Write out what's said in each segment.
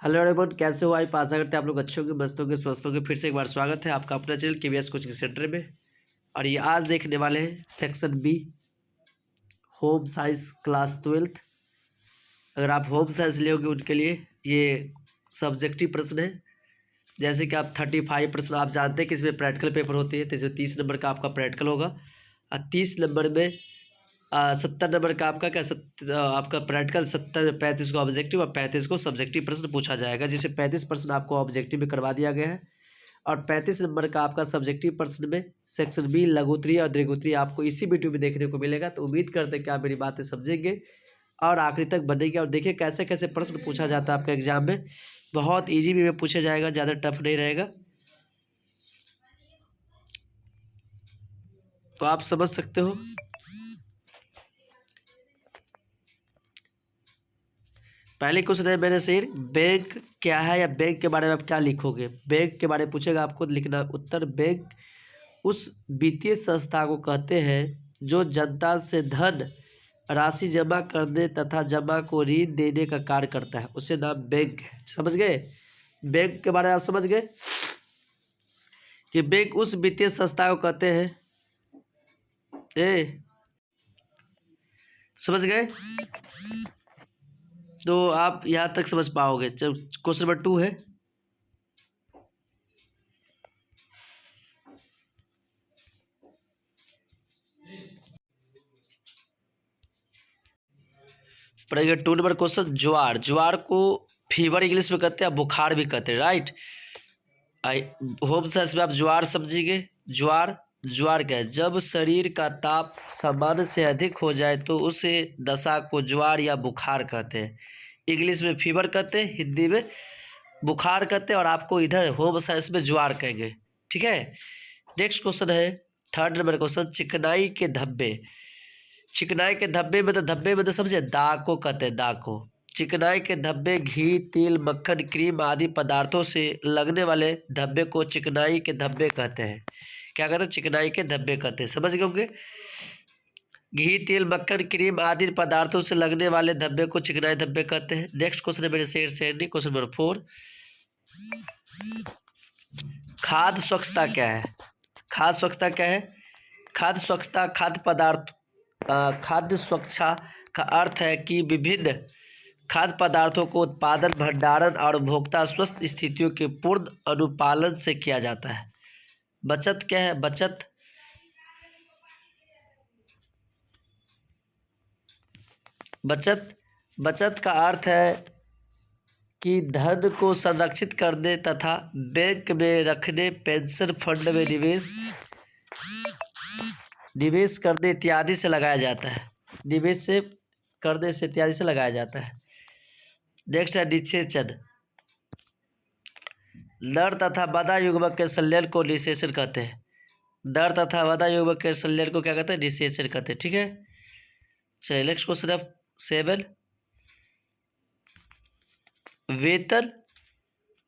Hello everyone, कैसे हो? आज आशा करते हैं आप लोग अच्छे होंगे, मस्त होंगे, स्वस्थ होंगे। फिर से एक बार स्वागत है आपका अपना चैनल केवीएस कोचिंग सेंटर में। और ये आज देखने वाले हैं section B, home science class 12th। अगर आप होम साइंस लोगे उनके लिए ये सब्जेक्टिव प्रश्न है। जैसे कि आप 35 प्रश्न आप जानते हैं कि इसमें प्रैक्टिकल पेपर होते हैं, तो 30 नंबर का आपका प्रैक्टिकल होगा और 30 नंबर में 70 नंबर का आपका आपका प्रैक्टिकल, 70 में 35 को ऑब्जेक्टिव और 35 को सब्जेक्टिव प्रश्न पूछा जाएगा, जिसे 35% आपको ऑब्जेक्टिव में करवा दिया गया है और 35 नंबर का आपका सब्जेक्टिव प्रश्न में सेक्शन बी लघुत्तरीय और दीर्घोत्तरीय आपको इसी वीडियो में देखने को मिलेगा। तो उम्मीद करते हैं कि आप मेरी बातें समझेंगे और आखिरी तक बनेंगे और देखिए कैसे कैसे प्रश्न पूछा जाता है आपका एग्जाम में। बहुत ईजी वे में पूछा जाएगा, ज़्यादा टफ नहीं रहेगा, तो आप समझ सकते हो। पहले क्वेश्चन है मेरे से, बैंक क्या है या बैंक के बारे में आप क्या लिखोगे? बैंक के बारे में पूछेगा, आपको लिखना उत्तर। बैंक उस वित्तीय संस्था को कहते हैं जो जनता से धन राशि जमा करने तथा जमा को ऋण देने का कार्य करता है, उसे नाम बैंक है। समझ गए? बैंक के बारे में आप समझ गए कि बैंक उस वित्तीय संस्था को कहते हैं। समझ गए? तो आप यहाँ तक समझ पाओगे। क्वेश्चन नंबर 2 है, पढ़ेंगे 2 नंबर क्वेश्चन। ज्वार, ज्वार को फीवर इंग्लिश में कहते हैं, बुखार भी कहते हैं, राइट। होम साइंस में आप ज्वार समझिए। ज्वार, ज्वार क्या है? जब शरीर का ताप सामान्य से अधिक हो जाए तो उसे दशा को ज्वार या बुखार कहते हैं। इंग्लिश में फीवर कहते हैं, हिंदी में बुखार कहते हैं और आपको इधर होम साइंस में ज्वार कहेंगे। ठीक है। नेक्स्ट क्वेश्चन है 3rd नंबर क्वेश्चन। चिकनाई के धब्बे, चिकनाई के धब्बे में तो समझे दाग को कहते हैं, दाग को। चिकनाई के धब्बे घी, तेल, मक्खन, क्रीम आदि पदार्थों से लगने वाले धब्बे को चिकनाई के धब्बे कहते हैं। क्या कहते हैं? चिकनाई के धब्बे कहते हैं। समझ गए होंगे? घी, तेल, मक्खन, क्रीम आदि पदार्थों से लगने वाले धब्बे को चिकनाई धब्बे कहते हैं। नेक्स्ट क्वेश्चन है मेरे शेर क्वेश्चन नंबर 4। खाद्य स्वच्छता क्या है? खाद्य स्वच्छता क्या है? खाद्य स्वच्छता खाद्य सुरक्षा का अर्थ है कि विभिन्न खाद्य पदार्थों को उत्पादन, भंडारण और उपभोक्ता स्वस्थ स्थितियों के पूर्ण अनुपालन से किया जाता है। बचत क्या है? बचत, बचत बचत का अर्थ है कि धन को संरक्षित करने तथा बैंक में रखने, पेंशन फंड में निवेश करने इत्यादि से लगाया जाता है। निवेश से करने से इत्यादि से लगाया जाता है। नेक्स्ट है निषेचन। नर तथा मादा युग्मक के संलयन को निषेचन कहते हैं। नर तथा मादा युग्मक के संलयन को क्या कहते हैं? निषेचन कहते हैं। ठीक है। चलिए नेक्स्ट क्वेश्चन है 7। वेतन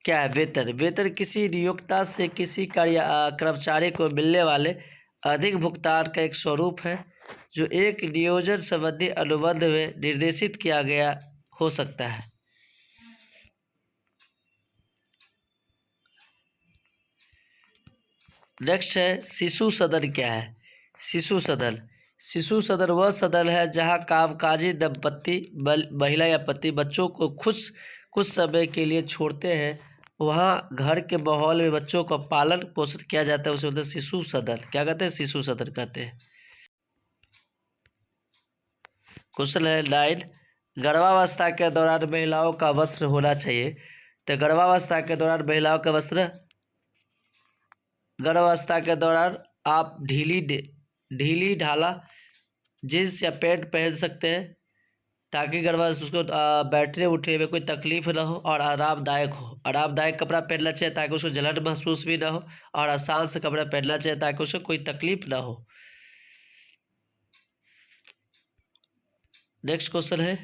क्या है? वेतन, वेतन किसी नियोक्ता से किसी कर्मचारी को मिलने वाले अधिक भुगतान का एक स्वरूप है जो एक नियोजन संबंधी अनुबंध में निर्देशित किया गया हो सकता है। नेक्स्ट है शिशु सदन क्या है? शिशु सदन, शिशु सदन वह सदन है जहां कामकाजी दंपत्ति, महिला या पति बच्चों को कुछ समय के लिए छोड़ते हैं। वहाँ घर के माहौल में बच्चों का पालन पोषण किया जाता है, उसे बोलते हैं शिशु सदन। क्या कहते हैं? शिशु सदन कहते हैं। क्वेश्चन है 9। गर्भावस्था के दौरान महिलाओं का वस्त्र होना चाहिए। तो गर्भावस्था के दौरान महिलाओं का वस्त्र, गर्भावस्था के दौरान आप ढीली ढाला जींस या पैंट पहन सकते हैं ताकि गर्भावस्था उसको बैठने उठने में कोई तकलीफ ना हो और आरामदायक हो। आरामदायक कपड़ा पहनना चाहिए ताकि उसको जलन महसूस भी ना हो और आसान से कपड़ा पहनना चाहिए ताकि उसको कोई तकलीफ ना हो। नेक्स्ट क्वेश्चन है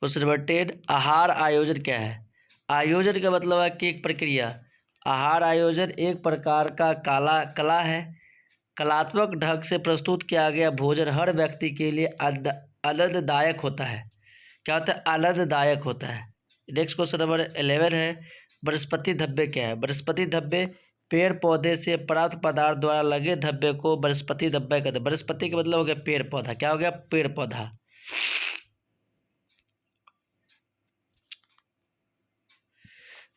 क्वेश्चन नंबर 10। आहार आयोजन क्या है? आयोजन का मतलब है कि एक प्रक्रिया। आहार आयोजन एक प्रकार का कला है। कलात्मक ढंग से प्रस्तुत किया गया भोजन हर व्यक्ति के लिए आनंददायक होता है। क्या होता है? आनंददायक होता है। नेक्स्ट क्वेश्चन नंबर 11 है, वनस्पति धब्बे क्या है? वनस्पति धब्बे पेड़ पौधे से प्राप्त पदार्थ द्वारा लगे धब्बे को वनस्पति धब्बा कहते हैं। वनस्पति का मतलब हो गया पेड़ पौधा। क्या हो गया? पेड़ पौधा।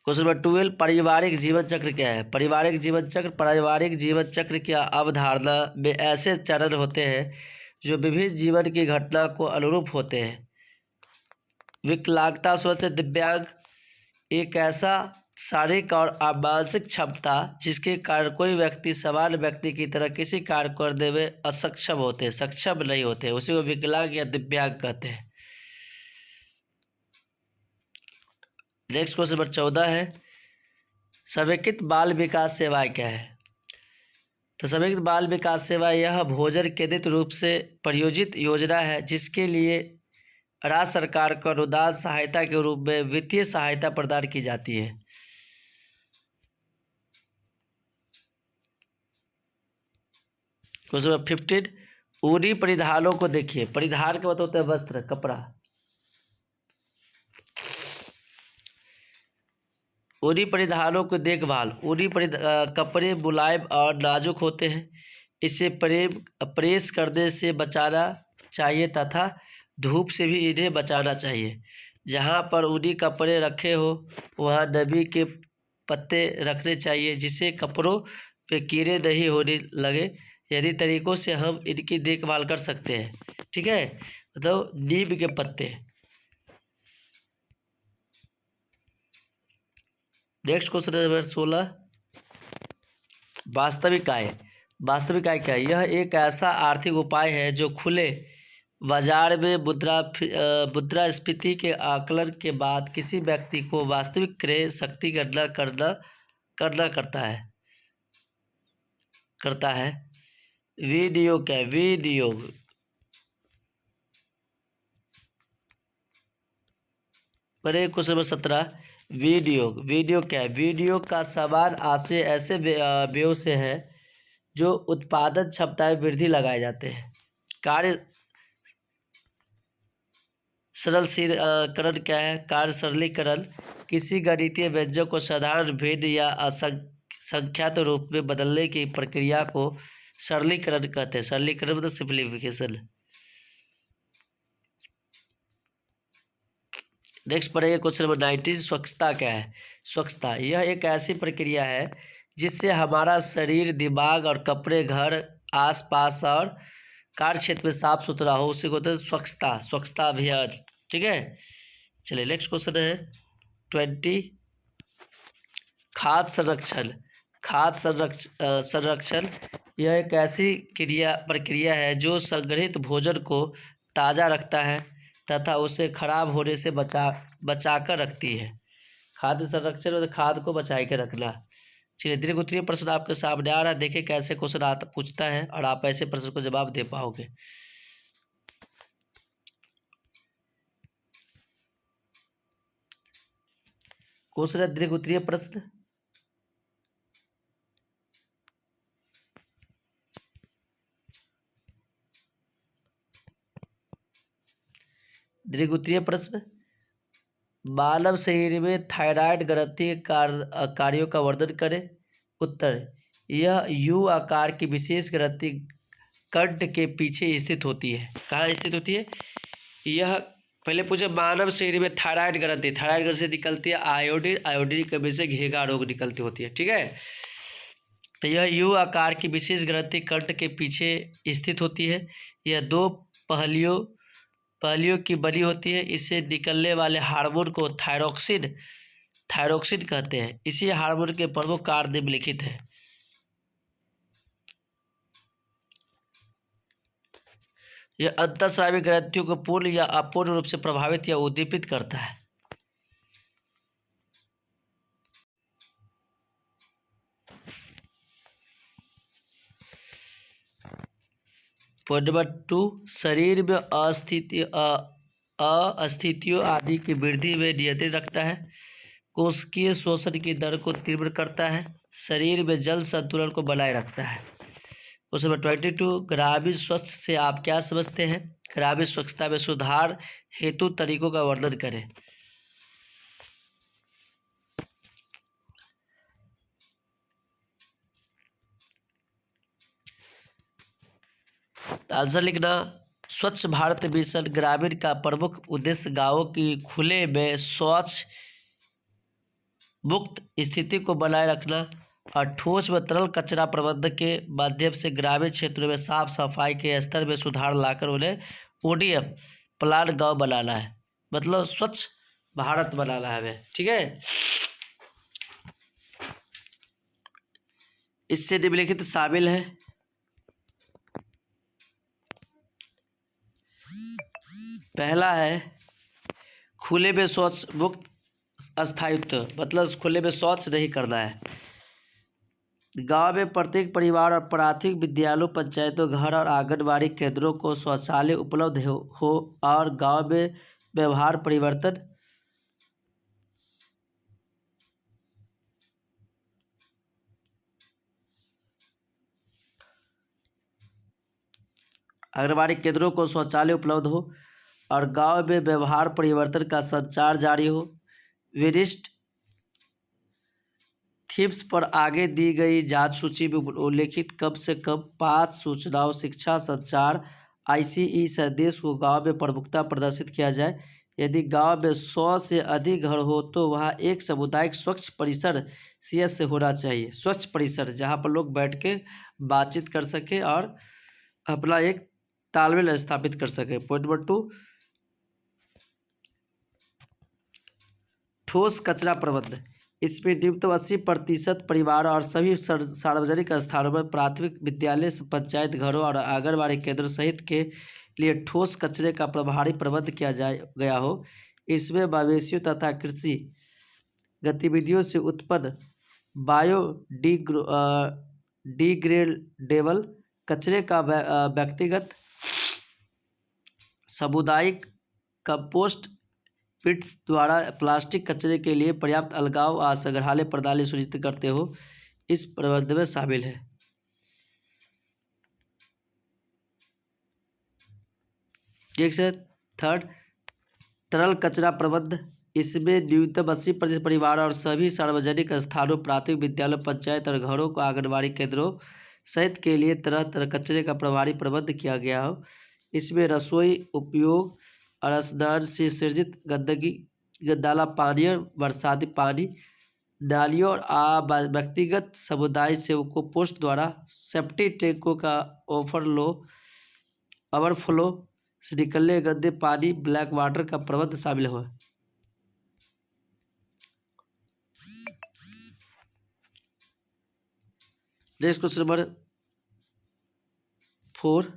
क्वेश्चन नंबर 12, पारिवारिक जीवन चक्र क्या है? पारिवारिक जीवन चक्र, पारिवारिक जीवन चक्र की अवधारणा में ऐसे चरण होते हैं जो विभिन्न जीवन की घटना को अनुरूप होते हैं। विकलांगता स्वतः दिव्यांग एक ऐसा शारीरिक और मानसिक क्षमता जिसके कारण कोई व्यक्ति सामान्य व्यक्ति की तरह किसी कार्य करने में असक्षम होते हैं, सक्षम नहीं होते, उसी को विकलांग या दिव्यांग कहते हैं। नेक्स्ट क्वेश्चन नंबर 14 है, समेकित बाल विकास सेवाएं क्या है? तो समेकित बाल विकास सेवा यह भोजन केंद्रित रूप से प्रायोजित योजना है जिसके लिए राज्य सरकार को अनुदान सहायता के रूप में वित्तीय सहायता प्रदान की जाती है। क्वेश्चन नंबर 15, ऊनी परिधानों को देखिए। परिधान का मतलब होता है वस्त्र, कपड़ा। ऊनी परिधानों की देखभाल। ऊनी कपड़े मुलायम और नाजुक होते हैं, इसे प्रेस करने से बचाना चाहिए तथा धूप से भी इन्हें बचाना चाहिए। जहाँ पर ऊनी कपड़े रखे हो वहाँ नमी के पत्ते रखने चाहिए जिससे कपड़ों पे कीड़े नहीं होने लगे। यदि तरीकों से हम इनकी देखभाल कर सकते हैं। ठीक है, मतलब नीम के पत्ते। नेक्स्ट क्वेश्चन नंबर 16, वास्तविक आय। वास्तविक आय क्या है? यह एक ऐसा आर्थिक उपाय है जो खुले बाजार में मुद्रास्फीति के आकलन के बाद किसी व्यक्ति को वास्तविक क्रय शक्ति गणना करता है। विनियोग क्या है? विनियोग बड़े क्वेश्चन नंबर 17, विनियोग क्या है? विनियोग का समान आशय ऐसे व्ययों से है जो उत्पादन क्षमता में वृद्धि लगाए जाते हैं। कार्य सरलीकरण क्या है? कार्य सरलीकरण किसी गणितीय व्यंजक को साधारण भिन्न या असंख्यात रूप में बदलने की प्रक्रिया को सरलीकरण कहते हैं। सरलीकरण मतलब सिंप्लीफिकेशन। नेक्स्ट पढ़ेंगे क्वेश्चन नंबर 19, स्वच्छता क्या है? स्वच्छता यह एक ऐसी प्रक्रिया है जिससे हमारा शरीर, दिमाग और कपड़े, घर, आसपास और कार्य क्षेत्र में साफ सुथरा हो, उसी को होता है स्वच्छता, स्वच्छता अभियान। ठीक है, चलिए नेक्स्ट क्वेश्चन है 20, खाद्य संरक्षण। खाद्य संरक्षण यह एक ऐसी प्रक्रिया है जो संग्रहित भोजन को ताज़ा रखता है तथा उसे खराब होने से बचा कर रखती है। खाद्य संरक्षण मतलब खाद्य को बचा के रखना। चलिए दीर्घ उत्तरीय प्रश्न आपके सामने आ रहा है, देखिए कैसे क्वेश्चन पूछता है और आप ऐसे प्रश्न को जवाब दे पाओगे। क्वेश्चन है दीर्घ उत्तरीय प्रश्न। दीर्घ उत्तरीय प्रश्न, मानव शरीर में थायराइड ग्रंथि के कार्यों का वर्णन करें। उत्तर, यह यू आकार की विशेष ग्रंथि कंठ के पीछे स्थित होती है। कहाँ स्थित होती है? यह पहले पूछे मानव शरीर में थायराइड ग्रंथि से निकलती है आयोडीन की कमी से घेंघा रोग निकलती होती है। ठीक है, तो यह यू आकार की विशेष ग्रंथि कंठ के पीछे स्थित होती है। यह दो पहलियों की बनी होती है। इससे निकलने वाले हार्मोन को थायरोक्सिन कहते हैं। इसी हार्मोन के प्रमुख कार्य निम्नलिखित है। यह अंतःस्रावी ग्रंथियों को पूर्ण या अपूर्ण रूप से प्रभावित या उद्दीपित करता है। पॉइंट नंबर 2, शरीर में अस्थितियों आदि की वृद्धि में नियंत्रण रखता है। कोशिकीय शोषण की दर को तीव्र करता है। शरीर में जल संतुलन को बनाए रखता है। क्वेश्चन नंबर 22, ग्रामीण स्वच्छ से आप क्या समझते हैं? ग्रामीण स्वच्छता में सुधार हेतु तरीकों का वर्णन करें। आंसर लिखना। स्वच्छ भारत मिशन ग्रामीण का प्रमुख उद्देश्य गांवों की खुले में शौच मुक्त स्थिति को बनाए रखना और ठोस व तरल कचरा प्रबंधन के माध्यम से ग्रामीण क्षेत्रों में साफ सफाई के स्तर में सुधार लाकर उन्हें ODF प्लान गांव बनाना है, मतलब स्वच्छ भारत बनाना है हमें। ठीक है, इससे निम्नलिखित शामिल है। पहला है खुले में शौच मुक्त स्थायित्व, मतलब खुले में शौच नहीं करना है। गांव में प्रत्येक परिवार और प्राथमिक विद्यालयों, पंचायतों, घर और आंगनबाड़ी केंद्रों को शौचालय उपलब्ध हो और गांव में व्यवहार परिवर्तन आंगनबाड़ी केंद्रों को शौचालय उपलब्ध हो और गांव में व्यवहार परिवर्तन का संचार जारी हो। विशिष्ट थीम्स पर आगे दी गई जांच सूची में उल्लेखित कम से कम 5 सूचनाओं, शिक्षा, संचार, ICE संदेश को गांव में प्रमुखता प्रदर्शित किया जाए। यदि गांव में 100 से अधिक घर हो तो वहां एक सामुदायिक स्वच्छ परिसर CS होना चाहिए। स्वच्छ परिसर जहां पर लोग बैठ के बातचीत कर सके और अपना एक तालमेल स्थापित कर सके। पॉइंट नंबर 2, ठोस कचरा प्रबंधन। इसमें न्यूनतम 80% परिवार और सभी सार्वजनिक स्थानों में प्राथमिक विद्यालय, पंचायत घरों और आंगनबाड़ी केंद्र सहित के लिए ठोस कचरे का प्रभावी प्रबंध किया गया हो। इसमें मवेशियों तथा कृषि गतिविधियों से उत्पन्न डिग्रेडेबल कचरे का व्यक्तिगत, सामुदायिक कंपोस्ट पिट्स द्वारा प्लास्टिक कचरे के लिए पर्याप्त अलगाव और संग्रहालय प्रणाली सुनिश्चित करते हो, इस प्रबंध में शामिल है। एक से थर्ड, तरल कचरा प्रबंध। इसमें न्यूनतम 80% परिवार और सभी सार्वजनिक स्थानों, प्राथमिक विद्यालयों, पंचायत और घरों को आंगनबाड़ी केंद्रों सहित के लिए तरह तरह कचरे का प्रभावी प्रबंध किया गया हो। इसमें रसोई उपयोग और स्नान से सृजित गंदगी, गंदाला पानी और बरसाती पानी, नालियों और व्यक्तिगत समुदाय सेवकों पोस्ट द्वारा सेफ्टी टैंकों का ओवरफ्लो से निकलने गंदे पानी, ब्लैक वाटर का प्रबंध शामिल हो। नेक्स्ट क्वेश्चन नंबर 4,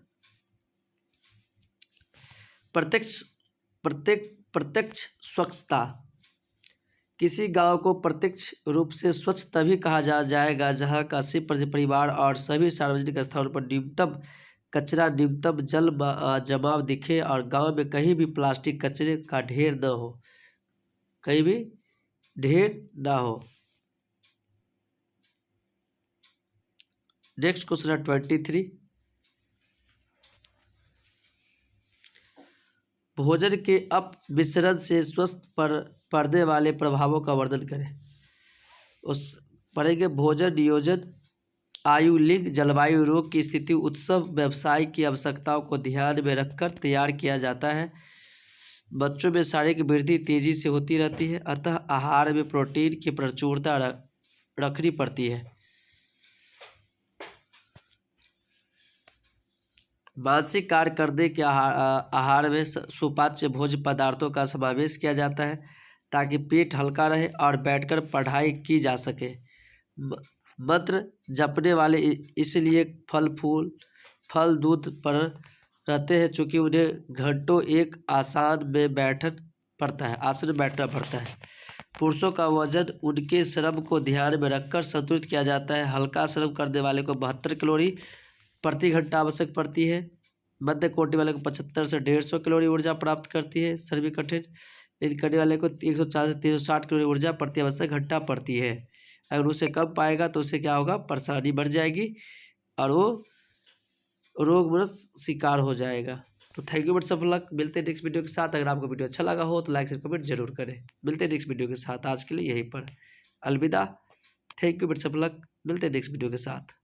प्रत्यक्ष स्वच्छता। किसी गांव को प्रत्यक्ष रूप से स्वच्छ तभी कहा जाएगा जहां का 80% परिवार और सभी सार्वजनिक स्थानों पर न्यूनतम कचरा, न्यूनतम जल जमाव दिखे और गांव में कहीं भी प्लास्टिक कचरे का ढेर न हो, कहीं भी ढेर ना हो। नेक्स्ट क्वेश्चन है 23, भोजन के अपमिश्रण से स्वास्थ्य पर पड़ने वाले प्रभावों का वर्णन करें। उस पढ़ेंगे भोजन नियोजन, आयु, लिंग, जलवायु, रोग की स्थिति, उत्सव, व्यवसाय की आवश्यकताओं को ध्यान में रखकर तैयार किया जाता है। बच्चों में शारीरिक वृद्धि तेजी से होती रहती है, अतः आहार में प्रोटीन की प्रचुरता रखनी पड़ती है। मानसिक कार्य करने के आहार में सुपाच्य भोज्य पदार्थों का समावेश किया जाता है ताकि पेट हल्का रहे और बैठकर पढ़ाई की जा सके। मंत्र जपने वाले इसलिए फल दूध पर रहते हैं चूँकि उन्हें घंटों एक आसन में बैठना पड़ता है। पुरुषों का वजन उनके श्रम को ध्यान में रखकर संतुलित किया जाता है। हल्का श्रम करने वाले को 72 कैलोरी प्रति घंटा आवश्यक पड़ती है। मध्य कोटि वाले को 75 से 150 कैलोरी ऊर्जा प्राप्त करती है। शरीर कठिन करने वाले को 140 से 360 कैलोरी ऊर्जा प्रति आवश्यक घंटा पड़ती है। अगर उसे कम पाएगा तो उसे क्या होगा, परेशानी बढ़ जाएगी और वो रोग में शिकार हो जाएगा। तो thank you best of luck. मिलते हैं नेक्स्ट वीडियो के साथ। अगर आपको वीडियो अच्छा लगा हो तो लाइक शेयर कमेंट जरूर करें। मिलते हैं नेक्स्ट वीडियो के साथ। आज के लिए यहीं पर अलविदा। Thank you best of luck. मिलते हैं नेक्स्ट वीडियो के साथ।